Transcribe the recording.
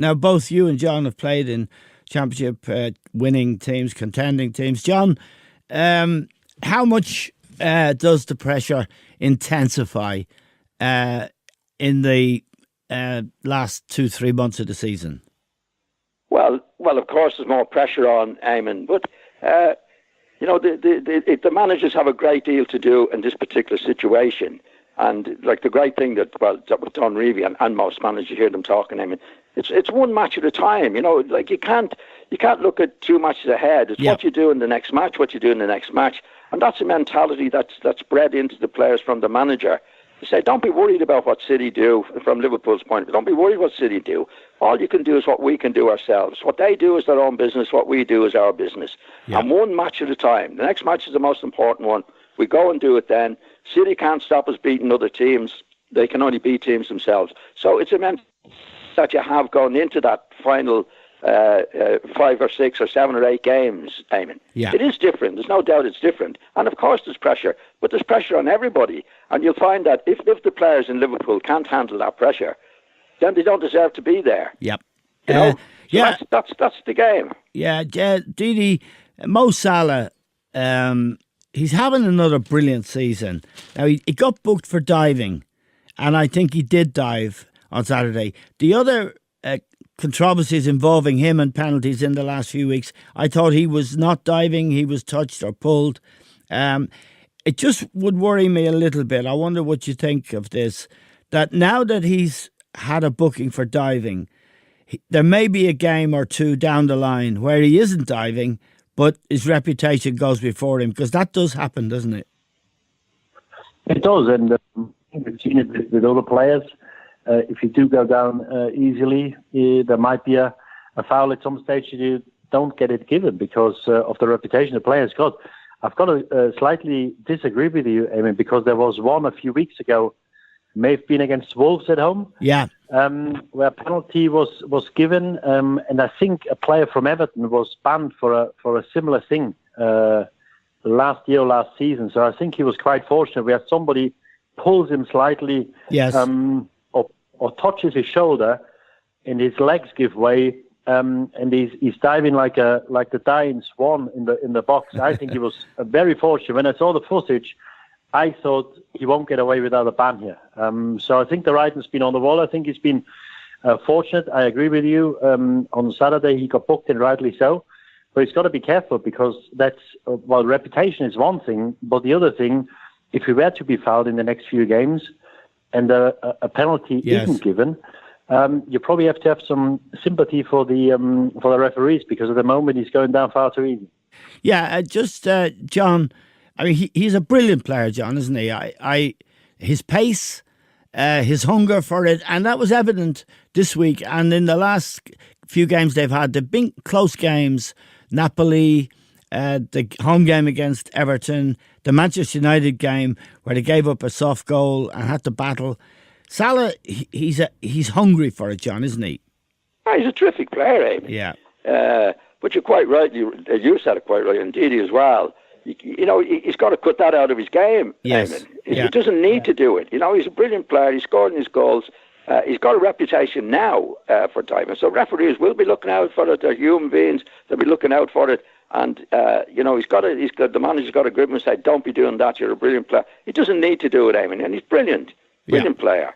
Now, both you and John have played in championship winning teams, contending teams. John, how much does the pressure intensify in the last 2-3 months of the season? Well, of course, there's more pressure on Eamon, but the managers have a great deal to do in this particular situation. And like the great thing that with Don Reevy and most managers hear them talking, I mean, it's one match at a time. Like you can't look at 2 matches ahead. It's what you do in the next match, and that's a mentality that's bred into the players from the manager. To say, don't be worried about what City do from Liverpool's point of view. Don't be worried what City do. All you can do is what we can do ourselves. What they do is their own business. What we do is our business. Yeah. And one match at a time. The next match is the most important one. We go and do it then. City can't stop us beating other teams. They can only beat teams themselves. So it's a mentality that you have going into that final 5 or 6 or 7 or 8 games, Eamon. Yeah. It is different. There's no doubt it's different. And of course there's pressure, but there's pressure on everybody. And you'll find that if the players in Liverpool can't handle that pressure, then they don't deserve to be there. Yep. So that's the game. Yeah, Didi, Mo Salah, he's having another brilliant season. Now, he got booked for diving, and I think he did dive on Saturday. The other controversies involving him and penalties in the last few weeks, I thought he was not diving, he was touched or pulled. It just would worry me a little bit. I wonder what you think of this, that now that he's had a booking for diving, there may be a game or two down the line where he isn't diving, but his reputation goes before him, because that does happen, doesn't it? It does, and we've seen it with other players. If you do go down easily, there might be a foul at some stage. You don't get it given because of the reputation the player's got. I've got to slightly disagree with you, Eamon, because there was one a few weeks ago, may have been against Wolves at home, where a penalty was given, and I think a player from Everton was banned for a similar thing last year or last season. So I think he was quite fortunate where somebody pulls him slightly, or touches his shoulder, and his legs give way, and he's diving like the dying swan in the box. I think he was very fortunate. When I saw the footage, I thought he won't get away without a ban here. So I think the writing's been on the wall. I think he's been fortunate. I agree with you. On Saturday he got booked, and rightly so. But he's got to be careful, because reputation is one thing, but the other thing, if he were to be fouled in the next few games, and a penalty isn't given, you probably have to have some sympathy for the referees, because at the moment he's going down far too easy. Yeah, John, I mean, he's a brilliant player, John, isn't he? His pace, his hunger for it, and that was evident this week. And in the last few games they've been close games. Napoli, the home game against Everton, the Manchester United game where they gave up a soft goal and had to battle. Salah, he's hungry for it, John, isn't he? Oh, he's a terrific player, Amy. Yeah. But you're quite right. You said it quite right, and Didi as well. He's got to cut that out of his game. Yes. He doesn't need to do it. He's a brilliant player. He's scoring his goals. He's got a reputation now for diving. So referees will be looking out for it. They're human beings. They'll be looking out for it. And the manager's got to grip him and say, "Don't be doing that. You're a brilliant player." He doesn't need to do it, Eamon, and he's brilliant player.